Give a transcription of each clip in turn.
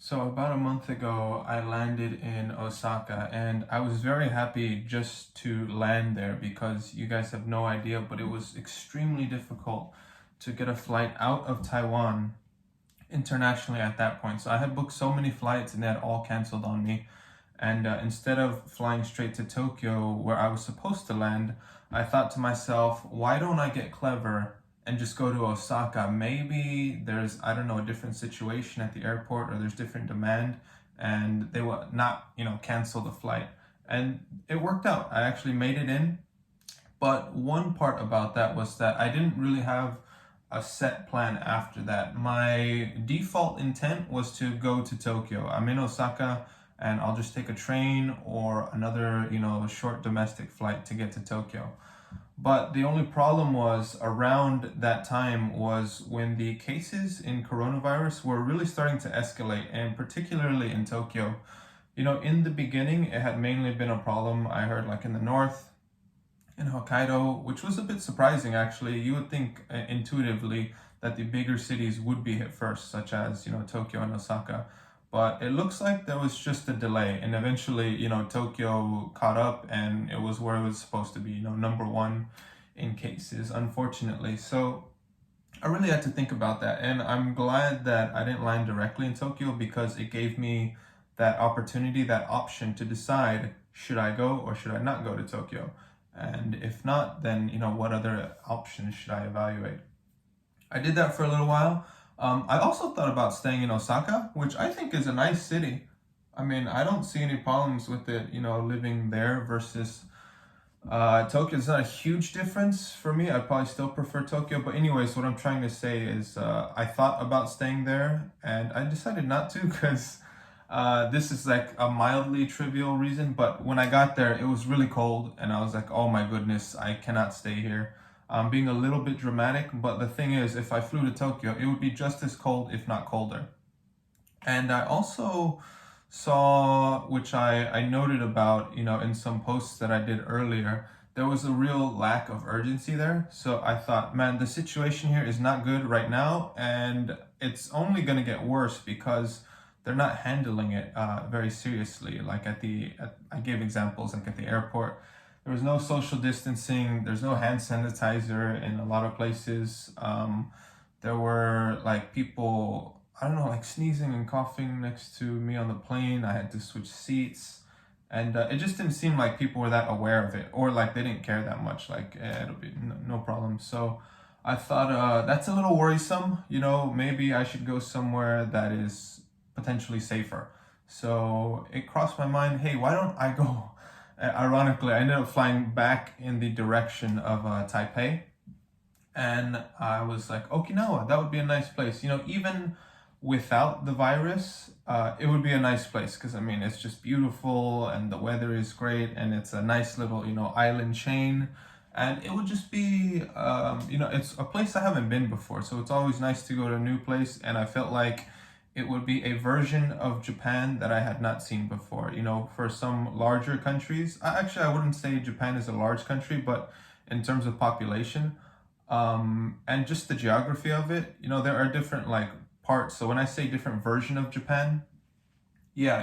So about a month ago, I landed in Osaka and I was very happy just to land there because you guys have no idea, but it was extremely difficult to get a flight out of Taiwan internationally at that point. So I had booked so many flights and they had all canceled on me. And instead of flying straight to Tokyo, where I was supposed to land, I thought to myself, why don't I get clever and just go to Osaka? Maybe there's, I don't know, a different situation at the airport or there's different demand and they will not, cancel the flight. And it worked out. I actually made it in. But one part about that was that I didn't really have a set plan after that. My default intent was to go to Tokyo. I'm in Osaka and I'll just take a train or another, short domestic flight to get to Tokyo. But the only problem was around that time was when the cases in coronavirus were really starting to escalate, and particularly in Tokyo. In the beginning, it had mainly been a problem, I heard, like in the north, in Hokkaido, which was a bit surprising actually. You would think intuitively that the bigger cities would be hit first, such as, Tokyo and Osaka. But it looks like there was just a delay, and eventually, Tokyo caught up and it was where it was supposed to be, number one in cases, unfortunately. So I really had to think about that, and I'm glad that I didn't land directly in Tokyo because it gave me that opportunity, that option to decide, should I go or should I not go to Tokyo? And if not, then what other options should I evaluate? I did that for a little while. I also thought about staying in Osaka, which I think is a nice city. I mean, I don't see any problems with it, living there versus Tokyo. Is not a huge difference for me. I'd probably still prefer Tokyo. But anyways, what I'm trying to say is I thought about staying there and I decided not to because this is like a mildly trivial reason. But when I got there, it was really cold and I was like, oh my goodness, I cannot stay here. I'm being a little bit dramatic, but the thing is, if I flew to Tokyo, it would be just as cold, if not colder. And I also saw, which I noted about, in some posts that I did earlier, there was a real lack of urgency there. So I thought, man, the situation here is not good right now, and it's only going to get worse because they're not handling it very seriously. Like I gave examples, like at the airport, there was no social distancing, there's no hand sanitizer in a lot of places. There were like people, I don't know, like sneezing and coughing next to me on the plane. I had to switch seats. And it just didn't seem like people were that aware of it, or like they didn't care that much. Like, it'll be no problem. So I thought that's a little worrisome. Maybe I should go somewhere that is potentially safer. So it crossed my mind, hey, why don't I go? Ironically, I ended up flying back in the direction of Taipei, and I was like, Okinawa, that would be a nice place. Even without the virus, it would be a nice place because I mean, it's just beautiful and the weather is great and it's a nice little, island chain. And it would just be, it's a place I haven't been before. So it's always nice to go to a new place. And I felt like it would be a version of Japan that I had not seen before. For some larger countries, actually, I wouldn't say Japan is a large country, but in terms of population, and just the geography of it, there are different like parts. So when I say different version of Japan, yeah,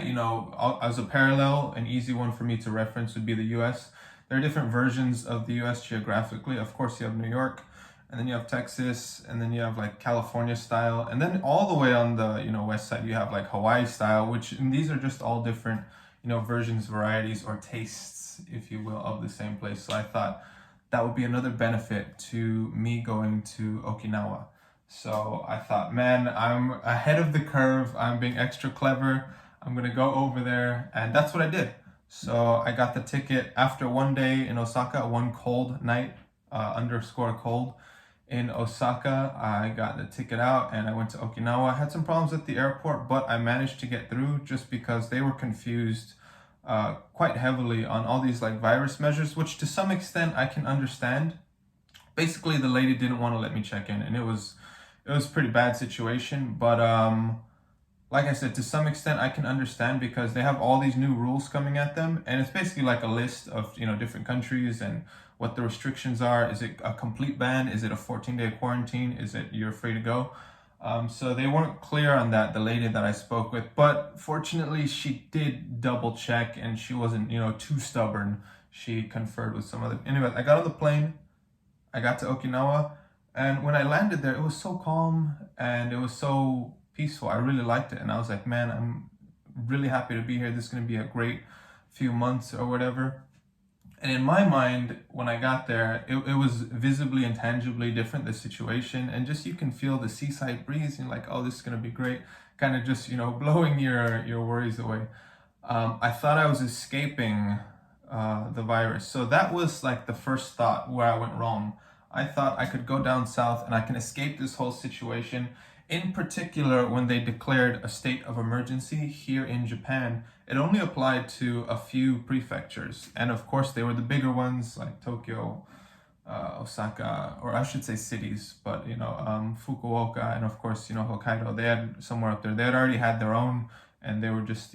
as a parallel, an easy one for me to reference would be the US. There are different versions of the US geographically. Of course, you have New York, and then you have Texas, and then you have like California style, and then all the way on the, west side, you have like Hawaii style, and these are just all different, versions, varieties, or tastes, if you will, of the same place. So I thought that would be another benefit to me going to Okinawa. So I thought, man, I'm ahead of the curve. I'm being extra clever. I'm going to go over there. And that's what I did. So I got the ticket after one day in Osaka, one cold night, underscore cold in Osaka. I got the ticket out and I went to Okinawa. I had some problems at the airport, but I managed to get through just because they were confused quite heavily on all these like virus measures, which to some extent I can understand. Basically, the lady didn't want to let me check in, and it was a pretty bad situation. But like I said, to some extent I can understand because they have all these new rules coming at them, and it's basically like a list of different countries and what the restrictions are. Is it a complete ban? Is it a 14-day quarantine? Is it you're free to go? So they weren't clear on that, the lady that I spoke with. But fortunately, she did double check and she wasn't, too stubborn. She conferred with some other. Anyway, I got on the plane. I got to Okinawa. And when I landed there, it was so calm and it was so peaceful. I really liked it. And I was like, man, I'm really happy to be here. This is going to be a great few months or whatever. And in my mind, when I got there, it was visibly and tangibly different, the situation. And just you can feel the seaside breeze. And you're like, oh, this is going to be great. Kind of just, blowing your worries away. I thought I was escaping the virus. So that was like the first thought where I went wrong. I thought I could go down south and I can escape this whole situation. In particular, when they declared a state of emergency here in Japan, it only applied to a few prefectures. And of course, they were the bigger ones like Tokyo, Osaka, or I should say cities, but Fukuoka, and of course, Hokkaido. They had somewhere up there. They had already had their own, and they were just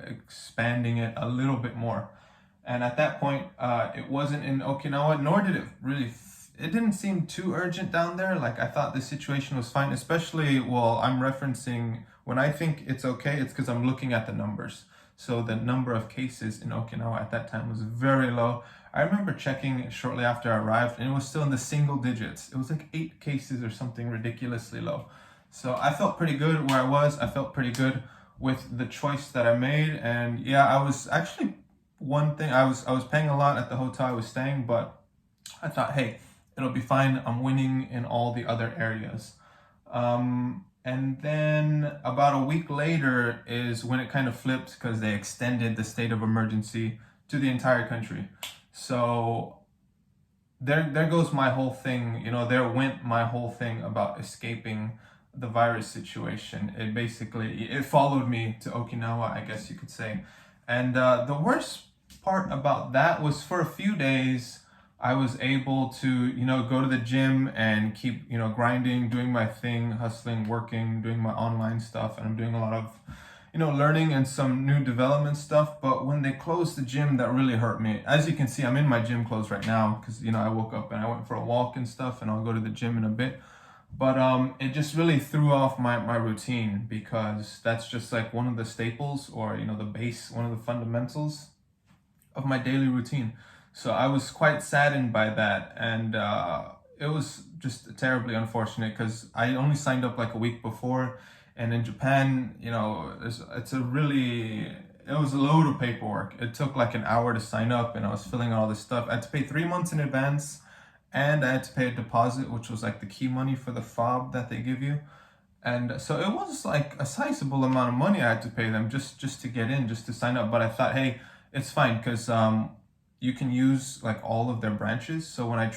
expanding it a little bit more. And at that point, it wasn't in Okinawa, nor did it really. It didn't seem too urgent down there. Like I thought the situation was fine, especially well, I'm referencing when I think it's okay, it's because I'm looking at the numbers. So the number of cases in Okinawa at that time was very low. I remember checking shortly after I arrived, and it was still in the single digits. It was like 8 cases or something ridiculously low. So I felt pretty good where I was. I felt pretty good with the choice that I made, and yeah, I was actually one thing I was paying a lot at the hotel I was staying, but I thought, hey, it'll be fine. I'm winning in all the other areas. And then about a week later is when it kind of flipped because they extended the state of emergency to the entire country. So there goes my whole thing. There went my whole thing about escaping the virus situation. It followed me to Okinawa, I guess you could say. And the worst part about that was for a few days I was able to, go to the gym and keep, grinding, doing my thing, hustling, working, doing my online stuff. And I'm doing a lot of, learning and some new development stuff. But when they closed the gym, that really hurt me. As you can see, I'm in my gym clothes right now because, I woke up and I went for a walk and stuff, and I'll go to the gym in a bit. But it just really threw off my routine because that's just like one of the staples or, the base, one of the fundamentals of my daily routine. So I was quite saddened by that, and it was just terribly unfortunate because I only signed up like a week before, and in Japan, it was a load of paperwork. It took like an hour to sign up, and I was filling out all this stuff. I had to pay 3 months in advance, and I had to pay a deposit, which was like the key money for the fob that they give you. And so it was like a sizable amount of money I had to pay them just to get in, just to sign up. But I thought, hey, it's fine because you can use like all of their branches. So when I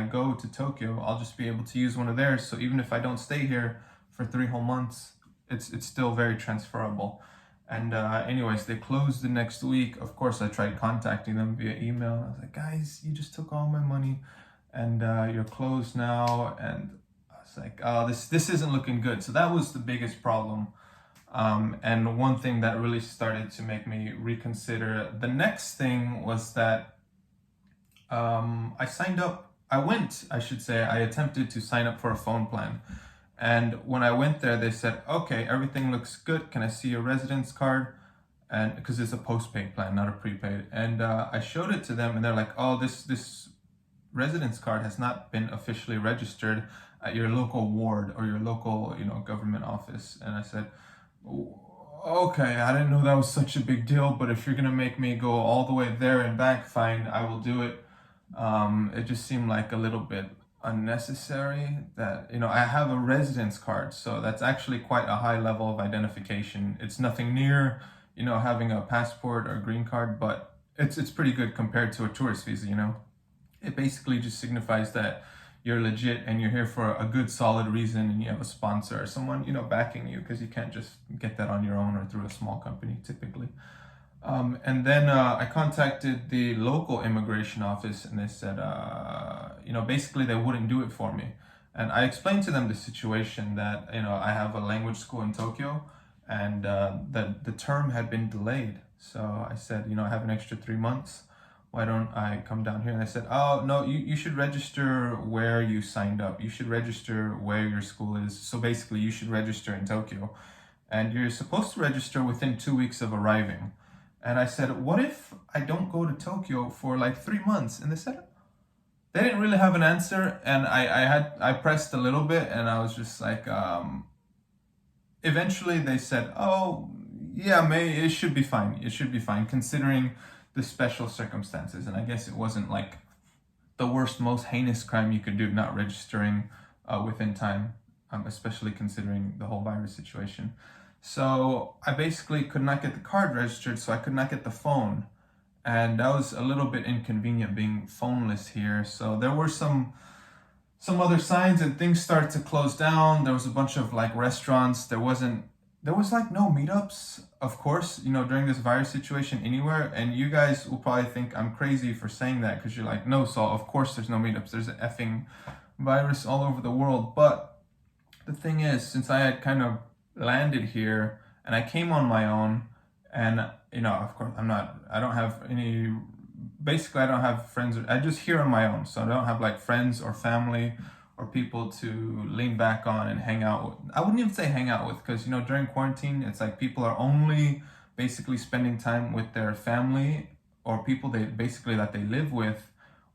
go to Tokyo, I'll just be able to use one of theirs. So even if I don't stay here for 3 whole months, it's still very transferable. And anyways, they closed the next week. Of course, I tried contacting them via email. I was like, guys, you just took all my money and you're closed now. And I was like, oh, this isn't looking good. So that was the biggest problem. And one thing that really started to make me reconsider the next thing was that I attempted to sign up for a phone plan. And when I went there, they said, okay, everything looks good. Can I see your residence card? And because it's a postpaid plan, not a prepaid. And I showed it to them, and they're like, oh, this residence card has not been officially registered at your local ward or your local, government office. And I said, okay, I didn't know that was such a big deal, but if you're gonna make me go all the way there and back, fine, I will do it. It just seemed like a little bit unnecessary that, I have a residence card, so that's actually quite a high level of identification. It's nothing near, having a passport or a green card, but it's pretty good compared to a tourist visa. It basically just signifies that you're legit and you're here for a good solid reason and you have a sponsor or someone backing you, because you can't just get that on your own or through a small company typically. And then I contacted the local immigration office, and they said basically they wouldn't do it for me. And I explained to them the situation that I have a language school in Tokyo, and that the term had been delayed. So I said I have an extra 3 months. why don't I come down here? And I said, oh, no, you should register where you signed up. You should register where your school is. So basically, you should register in Tokyo. And you're supposed to register within 2 weeks of arriving. And I said, what if I don't go to Tokyo for like 3 months? And they didn't really have an answer. And I pressed a little bit, and I was just like, eventually they said, oh, yeah, it should be fine. It should be fine considering the special circumstances. And I guess it wasn't like the worst, most heinous crime you could do, not registering within time, especially considering the whole virus situation. So I basically could not get the card registered, so I could not get the phone. And that was a little bit inconvenient being phoneless here. So there were some other signs, and things started to close down. There was a bunch of like restaurants. There was like no meetups, of course, during this virus situation anywhere. And you guys will probably think I'm crazy for saying that, because you're like, no, Saul, of course there's no meetups. There's an effing virus all over the world. But the thing is, since I had kind of landed here and I came on my own, and of course I don't have any, basically I don't have friends. I just here on my own, so I don't have like friends or family or people to lean back on and hang out with. I wouldn't even say hang out with, because during quarantine it's like people are only basically spending time with their family or people that they live with,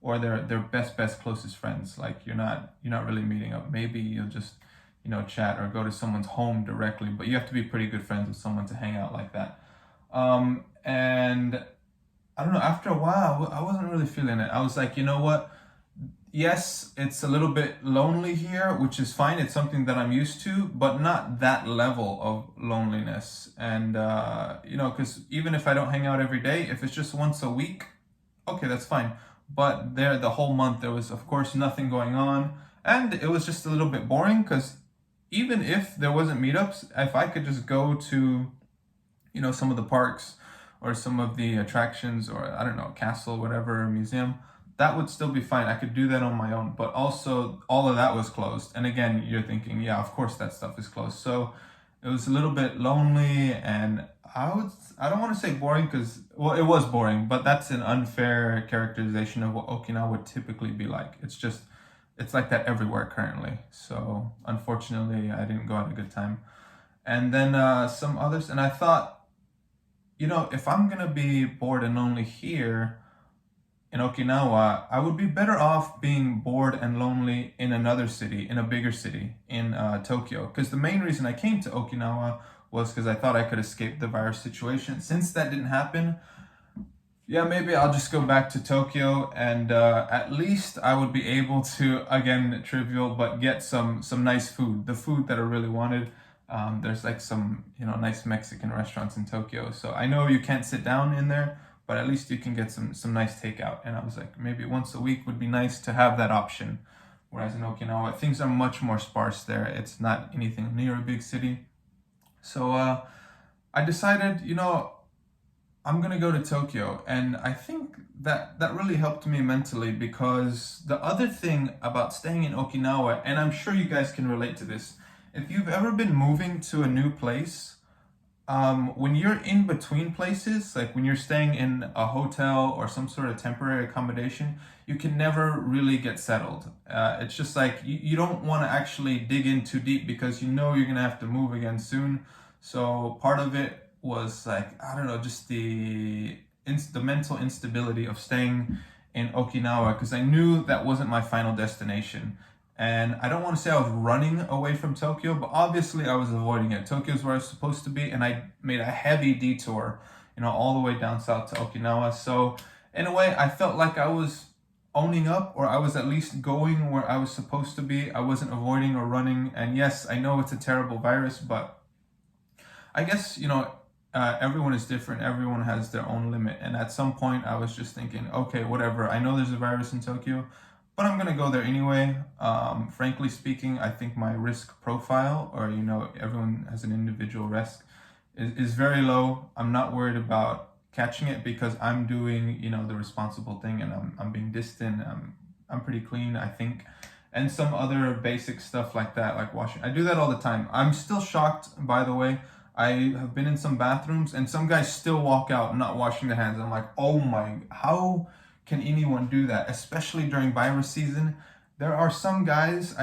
or their best closest friends. Like you're not really meeting up. Maybe you'll just chat or go to someone's home directly, but you have to be pretty good friends with someone to hang out like that. And I don't know, after a while I wasn't really feeling it. I was like, you know what, yes, it's a little bit lonely here, which is fine. It's something that I'm used to, but not that level of loneliness. And because even if I don't hang out every day, if it's just once a week, okay, that's fine. But the whole month there was of course nothing going on, and it was just a little bit boring, because even if there wasn't meetups, if I could just go to some of the parks or some of the attractions, or I don't know, castle, whatever, museum, that would still be fine. I could do that on my own. But also all of that was closed. And again, you're thinking, yeah, of course that stuff is closed. So it was a little bit lonely, and I don't want to say boring, because well, it was boring, but that's an unfair characterization of what Okinawa would typically be like. It's like that everywhere currently. So unfortunately I didn't go at a good time. And then some others, and I thought, if I'm gonna be bored and lonely here in Okinawa, I would be better off being bored and lonely in another city, in a bigger city, in Tokyo. Because the main reason I came to Okinawa was because I thought I could escape the virus situation. Since that didn't happen, yeah, maybe I'll just go back to Tokyo, and at least I would be able to, again, trivial, but get some nice food, the food that I really wanted. There's like some, nice Mexican restaurants in Tokyo. So I know you can't sit down in there, but at least you can get some nice takeout. And I was like, maybe once a week would be nice to have that option. Whereas in Okinawa, things are much more sparse there. It's not anything near a big city. So I decided, I'm gonna go to Tokyo. And I think that really helped me mentally, because the other thing about staying in Okinawa, and I'm sure you guys can relate to this, if you've ever been moving to a new place, when you're in between places, like when you're staying in a hotel or some sort of temporary accommodation, you can never really get settled. It's just like you don't want to actually dig in too deep, because you're gonna have to move again soon. So part of it was like, I don't know, just the mental instability of staying in Okinawa, because I knew that wasn't my final destination. And I don't want to say I was running away from Tokyo, but obviously I was avoiding it. Tokyo is where I was supposed to be, and I made a heavy detour, all the way down south to Okinawa. So in a way, I felt like I was owning up, or I was at least going where I was supposed to be. I wasn't avoiding or running. And yes, I know it's a terrible virus, but I guess, everyone is different. Everyone has their own limit. And at some point I was just thinking, okay, whatever. I know there's a virus in Tokyo, but I'm gonna go there anyway. Frankly speaking, I think my risk profile, or everyone has an individual risk, is very low. I'm not worried about catching it, because I'm doing the responsible thing, and I'm being distant. I'm pretty clean, I think, and some other basic stuff like that, like washing. I do that all the time. I'm still shocked, by the way. I have been in some bathrooms, and some guys still walk out not washing their hands. I'm like, oh my, how can anyone do that, especially during virus season? There are some guys,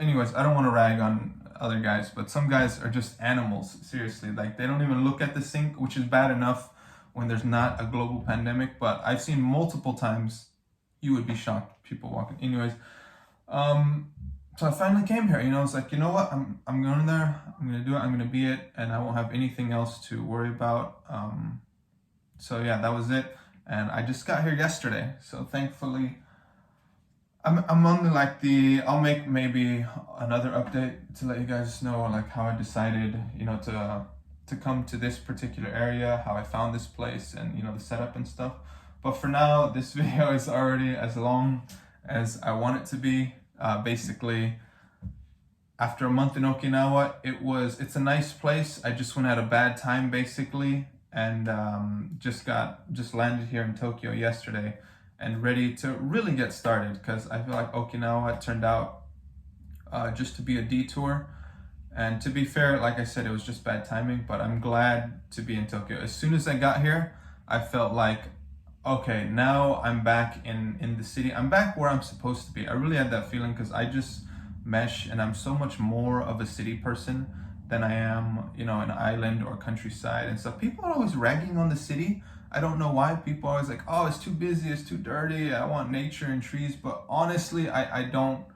anyways, I don't want to rag on other guys, but some guys are just animals, seriously. Like, they don't even look at the sink, which is bad enough when there's not a global pandemic, but I've seen multiple times, you would be shocked, people walking. Anyways, so I finally came here, I was like, you know what, I'm going there, I'm gonna do it, I'm gonna be it, and I won't have anything else to worry about. So yeah, that was it, and I just got here yesterday, so thankfully I'm on I'll make maybe another update to let you guys know like how I decided, to come to this particular area, how I found this place, and the setup and stuff. But for now, this video is already as long as I want it to be. Basically, after a month in Okinawa, it's a nice place. I just went at a bad time basically, and just landed here in Tokyo yesterday and ready to really get started, because I feel like Okinawa turned out just to be a detour. And to be fair, like I said, it was just bad timing, but I'm glad to be in Tokyo. As soon as I got here, I felt like, okay, now I'm back in the city. I'm back where I'm supposed to be. I really had that feeling because I just mesh, and I'm so much more of a city person than I am, an island or countryside and stuff. People are always ragging on the city. I don't know why. People are always like, oh, it's too busy, it's too dirty, I want nature and trees. But honestly, I don't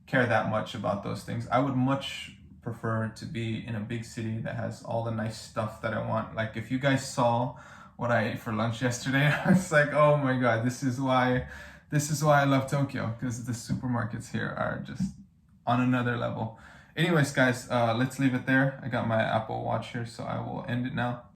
care that much about those things. I would much prefer to be in a big city that has all the nice stuff that I want. Like, if you guys saw what I ate for lunch yesterday, I was like, oh my god, this is why I love Tokyo, because the supermarkets here are just on another level. Anyways, guys, let's leave it there. I got my Apple Watch here, so I will end it now.